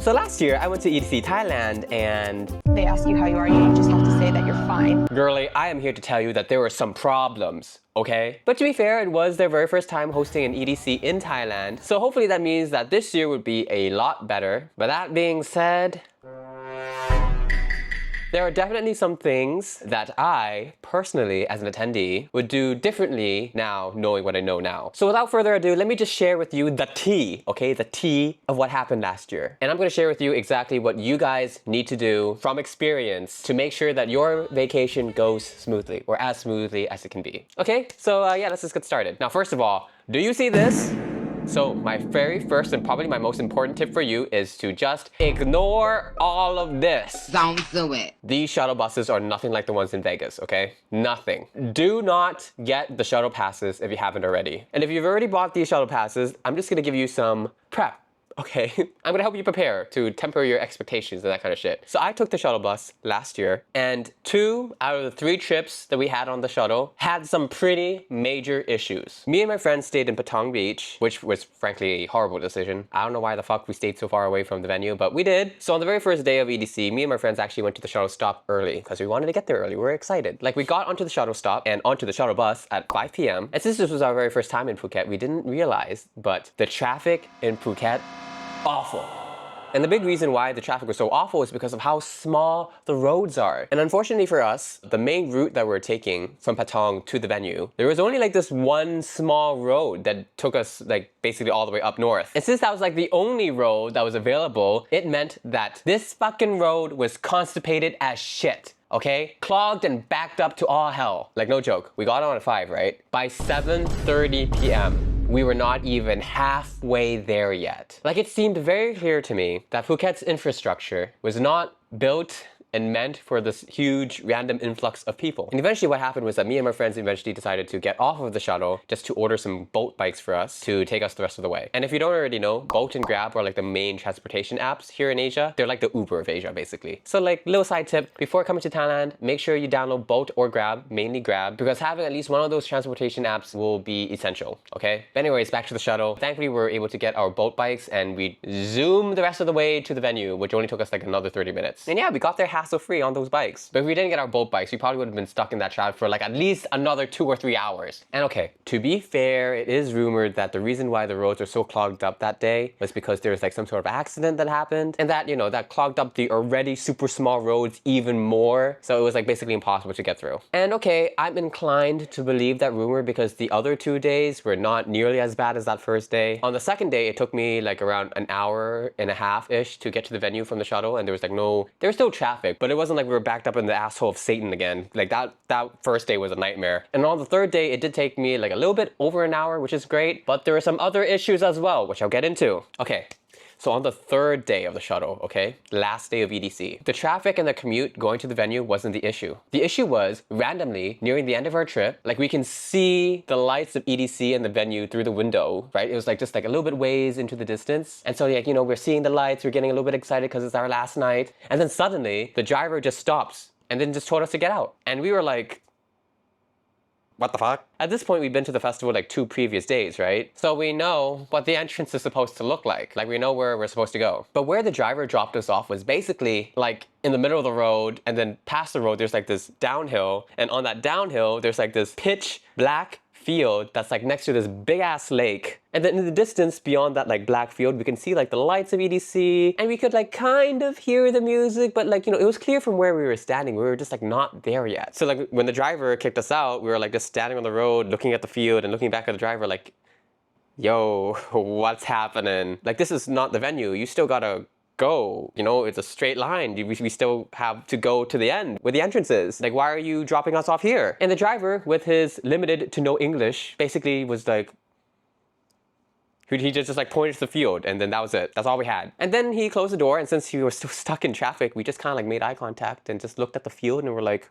So last year I went to EDC Thailand and They ask you how you are, you just have to say that you're fine. girlie, I am here to tell you that there were some problems, okay? But to be fair, it was their very first time hosting an EDC in Thailand. So hopefully that means that this year would be a lot better. But that being said, there are definitely some things that I, personally, as an attendee, would do differently now, knowing what I know now. So without further ado, let me just share with you the tea, okay? The tea of what happened last year. And I'm gonna share with you exactly what you guys need to do from experience to make sure that your vacation goes smoothly, or as smoothly as it can be. Okay, so yeah, let's just get started. Now, first of all, do you see this? So my very first and probably my most important tip for you is to just ignore all of this. Don't do it. These shuttle buses are nothing like the ones in Vegas, okay? Nothing. Do not get the shuttle passes if you haven't already. And if you've already bought these shuttle passes, I'm just gonna give you some prep. Okay, I'm gonna help you prepare to temper your expectations and that kind of shit. So I took the shuttle bus last year, and 2 out of the 3 trips that we had on the shuttle had some pretty major issues. Me and my friends stayed in Patong Beach, which was frankly a horrible decision. I don't know why the fuck we stayed so far away from the venue, but we did. So on the very first day of EDC, me and my friends actually went to the shuttle stop early because we wanted to get there early. We were excited. Like, we got onto the shuttle stop and onto the shuttle bus at 5 p.m. And since this was our very first time in Phuket, we didn't realize, but the traffic in Phuket, awful. And the big reason why the traffic was so awful is because of how small the roads are. And unfortunately for us, the main route that we're taking from Patong to the venue, there was only like this one small road that took us like basically all the way up north. And since that was like the only road that was available, it meant that this fucking road was constipated as shit. Okay? Clogged and backed up to all hell. Like, no joke. We got on at 5, right? By 7:30 p.m. we were not even halfway there yet. Like, it seemed very clear to me that Phuket's infrastructure was not built and meant for this huge random influx of people. And eventually what happened was that me and my friends eventually decided to get off of the shuttle just to order some boat bikes for us to take us the rest of the way. And if you don't already know, Bolt and Grab are like the main transportation apps here in Asia. They're like the Uber of Asia, basically. So like, little side tip, before coming to Thailand, make sure you download Bolt or Grab, mainly Grab, because having at least one of those transportation apps will be essential, okay? But anyways, back to the shuttle. Thankfully, we were able to get our boat bikes and we zoomed the rest of the way to the venue, which only took us like another 30 minutes. And yeah, we got there hassle-free on those bikes. But if we didn't get our boat bikes, we probably would have been stuck in that traffic for like at least another 2 or 3 hours. And okay, to be fair, it is rumored that the reason why the roads are so clogged up that day was because there was like some sort of accident that happened, and that, you know, that clogged up the already super small roads even more. So it was like basically impossible to get through. And okay, I'm inclined to believe that rumor because the other 2 days were not nearly as bad as that first day. On the second day, it took me like around an hour and a half-ish to get to the venue from the shuttle, and there was like there was still traffic, but it wasn't like we were backed up in the asshole of Satan again. Like that first day was a nightmare. And on the third day, it did take me like a little bit over an hour, which is great, but there were some other issues as well, which I'll get into. Okay. So on the third day of the shuttle, okay, last day of EDC, the traffic and the commute going to the venue wasn't the issue. The issue was, randomly, nearing the end of our trip, like we can see the lights of EDC and the venue through the window, right? It was like just like a little bit ways into the distance. And so like, you know, we're seeing the lights, we're getting a little bit excited because it's our last night. And then suddenly, the driver just stops and then just told us to get out. And we were like, what the fuck? At this point, we've been to the festival like 2 previous days, right? So we know what the entrance is supposed to look like. Like, we know where we're supposed to go. But where the driver dropped us off was basically like in the middle of the road, and then past the road, there's like this downhill. And on that downhill, there's like this pitch black field that's like next to this big ass lake. And then in the distance beyond that like black field, we can see like the lights of EDC, and we could like kind of hear the music, but like, you know, it was clear from where we were standing, we were just like not there yet. So like when the driver kicked us out, we were like just standing on the road, looking at the field and looking back at the driver like, yo, what's happening? Like, this is not the venue. You still gotta go, you know, it's a straight line. We still have to go to the end where the entrance is. Like, why are you dropping us off here? And the driver, with his limited to no English, basically was like, he just like pointed to the field, and then that was it. That's all we had. And then he closed the door, and since he was still stuck in traffic, we just kind of like made eye contact and just looked at the field and we're like,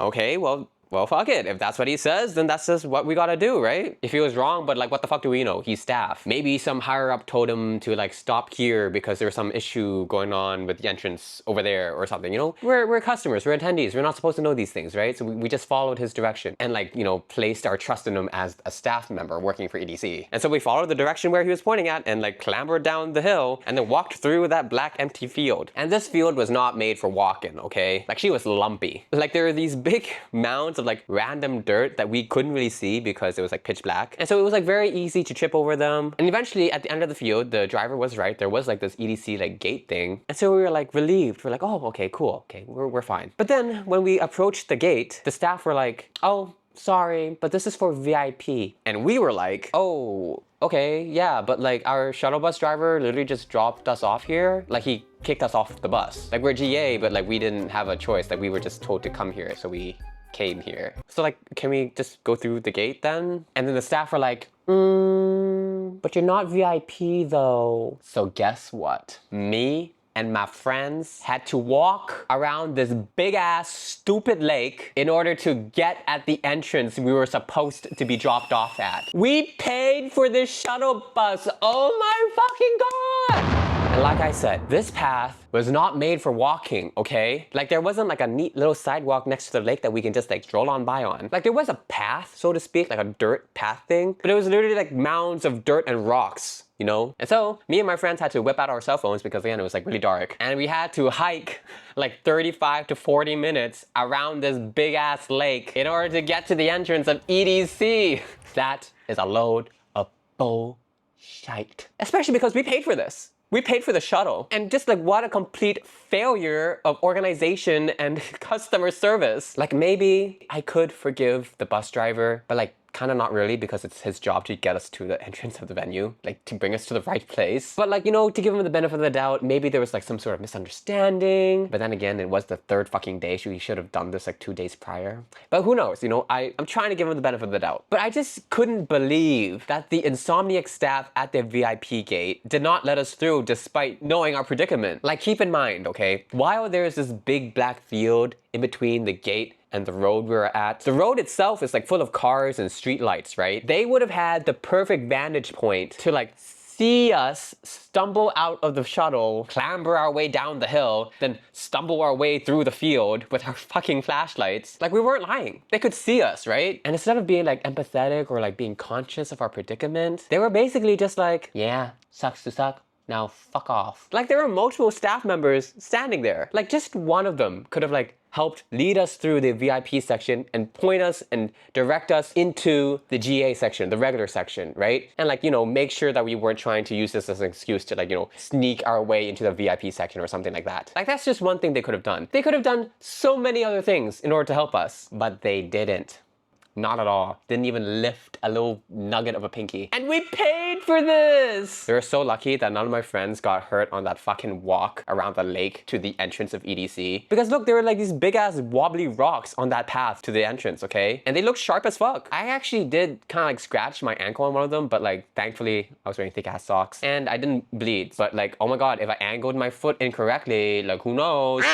okay, well, well, fuck it. If that's what he says, then that's just what we gotta do, right? If he was wrong, but like, what the fuck do we know? He's staff. Maybe some higher up told him to like stop here because there was some issue going on with the entrance over there or something, you know? We're customers, we're attendees. We're not supposed to know these things, right? So we just followed his direction and like, you know, placed our trust in him as a staff member working for EDC. And so we followed the direction where he was pointing at and like clambered down the hill and then walked through that black empty field. And this field was not made for walking, okay? Like she was lumpy. Like there were these big mounds of like random dirt that we couldn't really see because it was like pitch black. And so it was like very easy to trip over them. And eventually at the end of the field, the driver was right. There was like this EDC like gate thing. And so we were like relieved. We're like, oh, okay, cool. Okay, we're fine. But then when we approached the gate, the staff were like, oh, sorry, but this is for VIP. And we were like, oh, okay, yeah, but like our shuttle bus driver literally just dropped us off here. Like he kicked us off the bus. Like we're GA, but like we didn't have a choice. Like we were just told to come here, so we came here. So like, can we just go through the gate then? And then the staff were like, but you're not VIP though. So guess what? Me and my friends had to walk around this big ass stupid lake in order to get at the entrance we were supposed to be dropped off at. We paid for this shuttle bus. Oh my fucking God. And like I said, this path was not made for walking, okay? Like there wasn't like a neat little sidewalk next to the lake that we can just like stroll on by on. Like there was a path, so to speak, like a dirt path thing, but it was literally like mounds of dirt and rocks, you know? And so me and my friends had to whip out our cell phones because again, it was like really dark. And we had to hike like 35 to 40 minutes around this big ass lake in order to get to the entrance of EDC. That is a load of bullshit. Especially because we paid for this. We paid for the shuttle. And just like what a complete failure of organization and customer service. Like maybe I could forgive the bus driver, but like kind of not really because it's his job to get us to the entrance of the venue, like to bring us to the right place. But like, you know, to give him the benefit of the doubt, maybe there was like some sort of misunderstanding. But then again, it was the third fucking day, so he should have done this like 2 days prior. But who knows, you know, I'm trying to give him the benefit of the doubt. But I just couldn't believe that the insomniac staff at the VIP gate did not let us through despite knowing our predicament. Like keep in mind, okay, while there's this big black field in between the gate and the road we were at. The road itself is like full of cars and street lights, right? They would have had the perfect vantage point to like see us stumble out of the shuttle, clamber our way down the hill, then stumble our way through the field with our fucking flashlights. Like we weren't lying. They could see us, right? And instead of being like empathetic or like being conscious of our predicament, they were basically just like, yeah, sucks to suck. Now fuck off. Like there were multiple staff members standing there. Like just one of them could have like helped lead us through the VIP section and point us and direct us into the GA section, the regular section, right? And like, you know, make sure that we weren't trying to use this as an excuse to like, you know, sneak our way into the VIP section or something like that. Like that's just one thing they could have done. They could have done so many other things in order to help us, but they didn't. Not at all. Didn't even lift a little nugget of a pinky. And we paid for this! We were so lucky that none of my friends got hurt on that fucking walk around the lake to the entrance of EDC. Because look, there were like these big ass wobbly rocks on that path to the entrance, okay? And they looked sharp as fuck. I actually did kind of like scratch my ankle on one of them, but like thankfully I was wearing thick ass socks and I didn't bleed. But like, oh my God, if I angled my foot incorrectly, like who knows?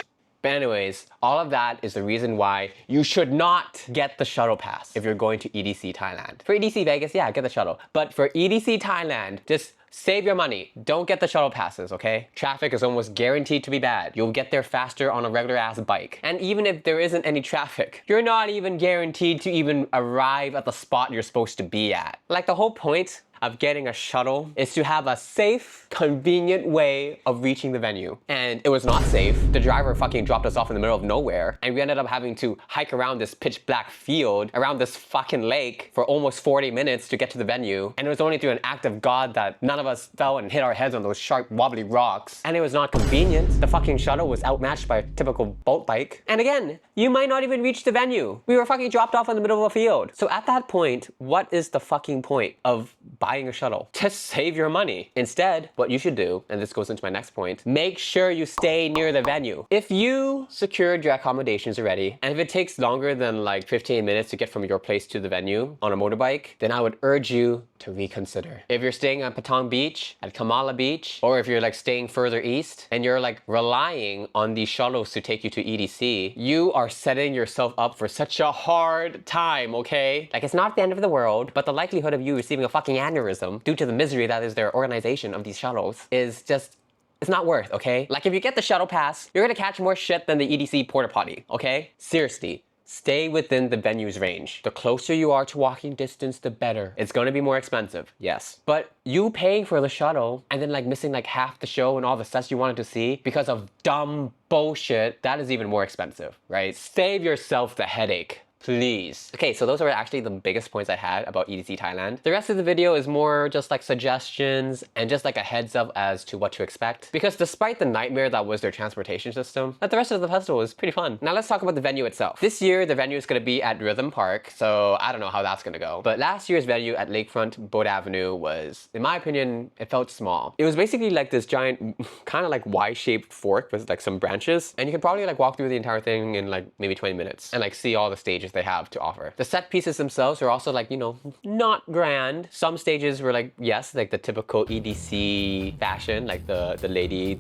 But anyways, all of that is the reason why you should not get the shuttle pass if you're going to EDC Thailand. For EDC Vegas, yeah, get the shuttle. But for EDC Thailand, just save your money. Don't get the shuttle passes, okay? Traffic is almost guaranteed to be bad. You'll get there faster on a regular ass bike. And even if there isn't any traffic, you're not even guaranteed to even arrive at the spot you're supposed to be at. Like the whole point of getting a shuttle is to have a safe, convenient way of reaching the venue. And it was not safe. The driver fucking dropped us off in the middle of nowhere. And we ended up having to hike around this pitch black field, around this fucking lake for almost 40 minutes to get to the venue. And it was only through an act of God that none of us fell and hit our heads on those sharp, wobbly rocks. And it was not convenient. The fucking shuttle was outmatched by a typical boat bike. And again, you might not even reach the venue. We were fucking dropped off in the middle of a field. So at that point, what is the fucking point of buying buying a shuttle to save your money. Instead, what you should do, and this goes into my next point, make sure you stay near the venue. If you secured your accommodations already, and if it takes longer than like 15 minutes to get from your place to the venue on a motorbike, then I would urge you to reconsider. If you're staying at Patong Beach, at Kamala Beach, or if you're like staying further east and you're like relying on these shuttles to take you to EDC, you are setting yourself up for such a hard time, okay? Like, it's not the end of the world, but the likelihood of you receiving a fucking aneurysm due to the misery that is their organization of these shuttles is just, it's not worth, okay? Like, if you get the shuttle pass, you're gonna catch more shit than the EDC porta potty, okay? Seriously. Stay within the venue's range. The closer you are to walking distance, the better. It's gonna be more expensive, yes. But you paying for the shuttle and then like missing like half the show and all the sets you wanted to see because of dumb bullshit, that is even more expensive, right? Save yourself the headache. Please. Okay, so those are actually the biggest points I had about EDC Thailand. The rest of the video is more just like suggestions and just like a heads up as to what to expect. Because despite the nightmare that was their transportation system, the rest of the festival was pretty fun. Now let's talk about the venue itself. This year, the venue is gonna be at Rhythm Park, so I don't know how that's gonna go. But last year's venue at Lakefront Boat Avenue was, in my opinion, it felt small. It was basically like this giant, kind of like Y-shaped fork with like some branches. And you could probably like walk through the entire thing in like maybe 20 minutes and like see all the stages they have to offer. The set pieces themselves are also like, you know, not grand. Some stages were like, yes, like the typical EDC fashion, like the lady,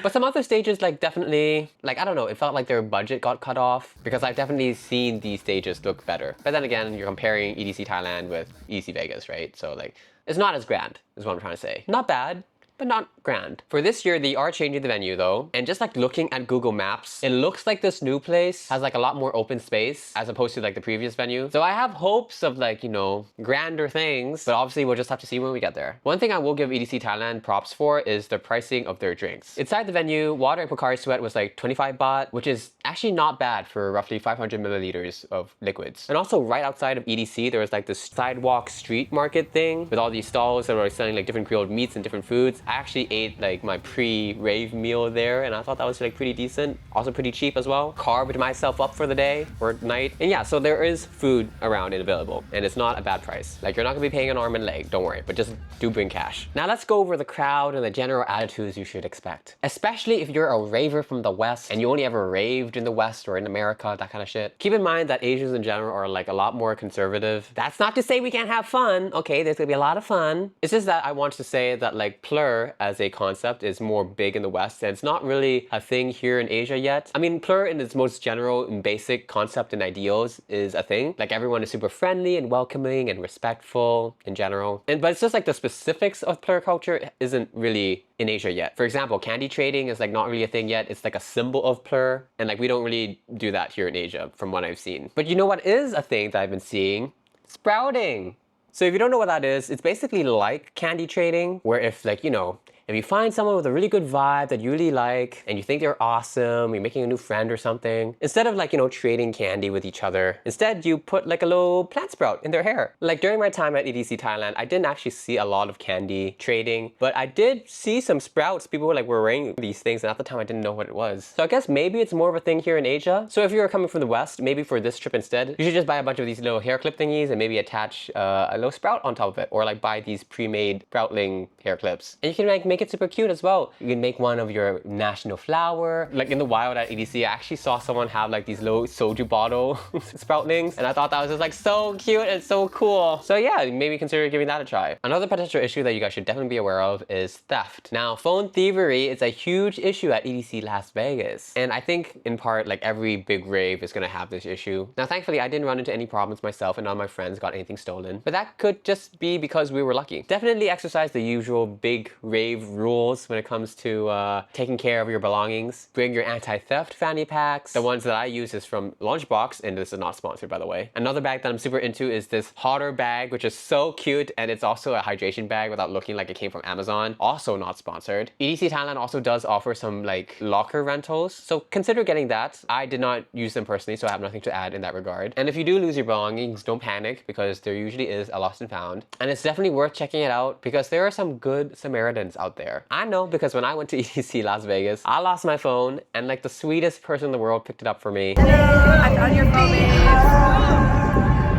but some other stages like definitely, like, I don't know, it felt like their budget got cut off because I've definitely seen these stages look better. But then again, you're comparing EDC Thailand with EDC Vegas, right? So like, it's not as grand is what I'm trying to say. Not bad, but not grand. For this year, they are changing the venue though. And just like looking at Google Maps, it looks like this new place has like a lot more open space as opposed to like the previous venue. So I have hopes of like, you know, grander things, but obviously we'll just have to see when we get there. One thing I will give EDC Thailand props for is the pricing of their drinks. Inside the venue, water and Pocari Sweat was like 25 baht, which is actually not bad for roughly 500 milliliters of liquids. And also right outside of EDC, there was like this sidewalk street market thing with all these stalls that were selling like different grilled meats and different foods. I actually ate like my pre-rave meal there and I thought that was like pretty decent. Also pretty cheap as well. Carved myself up for the day or night. And yeah, so there is food around and available and it's not a bad price. Like, you're not gonna be paying an arm and leg, don't worry, but just do bring cash. Now let's go over the crowd and the general attitudes you should expect. Especially if you're a raver from the West and you only ever raved in the West or in America, that kind of shit. Keep in mind that Asians in general are like a lot more conservative. That's not to say we can't have fun, okay? There's gonna be a lot of fun. It's just that I want to say that like PLUR as a concept is more big in the West and it's not really a thing here in Asia yet. I mean, PLUR in its most general and basic concept and ideals is a thing. Like, everyone is super friendly and welcoming and respectful in general. But it's just like the specifics of PLUR culture isn't really in Asia yet. For example, candy trading is like not really a thing yet. It's like a symbol of PLUR and like we don't really do that here in Asia from what I've seen. But you know what is a thing that I've been seeing? Sprouting. So if you don't know what that is, it's basically like candy trading where if like, you know, if you find someone with a really good vibe that you really like and you think they're awesome, you're making a new friend or something, instead of like, you know, trading candy with each other, instead you put like a little plant sprout in their hair. Like, during my time at EDC Thailand, I didn't actually see a lot of candy trading, but I did see some sprouts. People were like wearing these things and at the time I didn't know what it was. So I guess maybe it's more of a thing here in Asia. So if you're coming from the West, maybe for this trip instead, you should just buy a bunch of these little hair clip thingies and maybe attach a little sprout on top of it, or like buy these pre-made sproutling hair clips. And you can like make it super cute as well. You can make one of your national flower. Like in the wild at EDC, I actually saw someone have like these little soju bottle sproutlings and I thought that was just like so cute and so cool. So yeah, maybe consider giving that a try. Another potential issue that you guys should definitely be aware of is theft. Now, phone thievery is a huge issue at EDC Las Vegas. And I think in part like every big rave is gonna have this issue. Now, thankfully, I didn't run into any problems myself and none of my friends got anything stolen. But that could just be because we were lucky. Definitely exercise the usual big rave rules when it comes to taking care of your belongings. Bring your anti-theft fanny packs. The ones that I use is from Lunchbox, and this is not sponsored, by the way. Another bag that I'm super into is this hotter bag, which is so cute, and it's also a hydration bag without looking like it came from Amazon. Also not sponsored. EDC Thailand also does offer some like locker rentals, so consider getting that. I did not use them personally, so I have nothing to add in that regard. And if you do lose your belongings, don't panic because there usually is a lost and found. And it's definitely worth checking it out because there are some good Samaritans out there. I know because when I went to EDC Las Vegas, I lost my phone and like the sweetest person in the world picked it up for me. I found your phone, babe.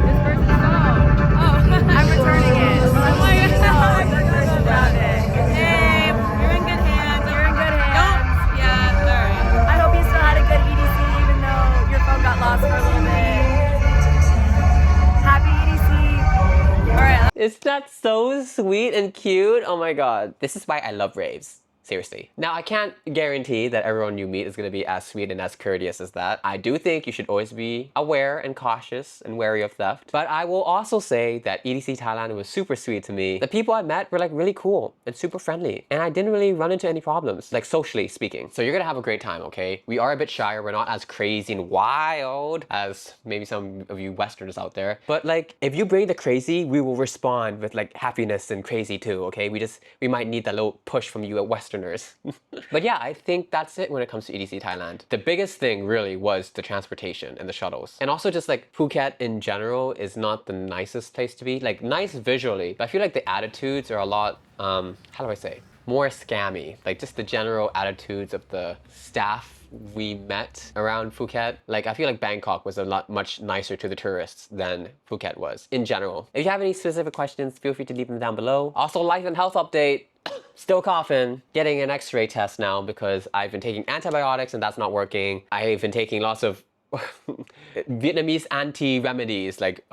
This person's phone. Oh. Is that so sweet and cute? Oh my god. This is why I love raves. Seriously. Now, I can't guarantee that everyone you meet is going to be as sweet and as courteous as that. I do think you should always be aware and cautious and wary of theft. But I will also say that EDC Thailand was super sweet to me. The people I met were like really cool and super friendly. And I didn't really run into any problems, like socially speaking. So you're going to have a great time, okay? We are a bit shyer. We're not as crazy and wild as maybe some of you Westerners out there. But like, if you bring the crazy, we will respond with like happiness and crazy too, okay? We might need that little push from you at Western. But yeah, I think that's it when it comes to EDC Thailand. The biggest thing really was the transportation and the shuttles. And also just like Phuket in general is not the nicest place to be. Like nice visually, but I feel like the attitudes are a lot, how do I say? More scammy. Like just the general attitudes of the staff we met around Phuket. Like I feel like Bangkok was a lot much nicer to the tourists than Phuket was in general. If you have any specific questions, feel free to leave them down below. Also, life and health update. Still coughing, getting an x-ray test now because I've been taking antibiotics and that's not working. I've been taking lots of Vietnamese anti-remedies like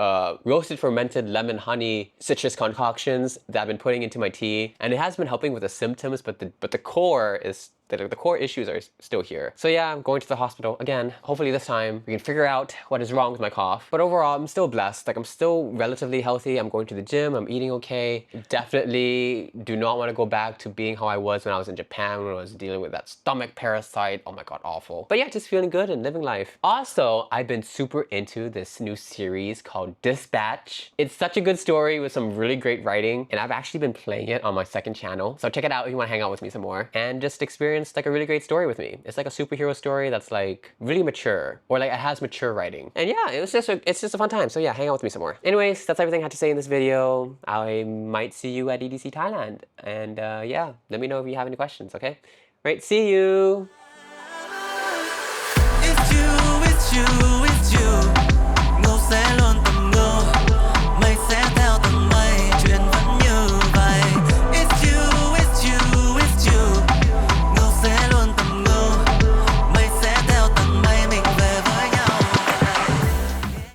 roasted fermented lemon honey citrus concoctions that I've been putting into my tea, and it has been helping with the symptoms, but the core is the core issues are still here. So yeah, I'm going to the hospital again. Hopefully this time we can figure out what is wrong with my cough. But overall, I'm still blessed. Like I'm still relatively healthy. I'm going to the gym. I'm eating okay. Definitely do not want to go back to being how I was when I was in Japan, when I was dealing with that stomach parasite. Oh my god, awful. But yeah, just feeling good and living life. Also, I've been super into this new series called Dispatch. It's such a good story with some really great writing, and I've actually been playing it on my second channel. So check it out if you want to hang out with me some more and just experience like a really great story with me. It's like a superhero story that's like really mature, or like it has mature writing. And yeah, it's just a fun time. So yeah, hang out with me some more. Anyways, that's everything I had to say in this video. I might see you at EDC Thailand. And yeah, let me know if you have any questions, okay? Right, see you! It's you,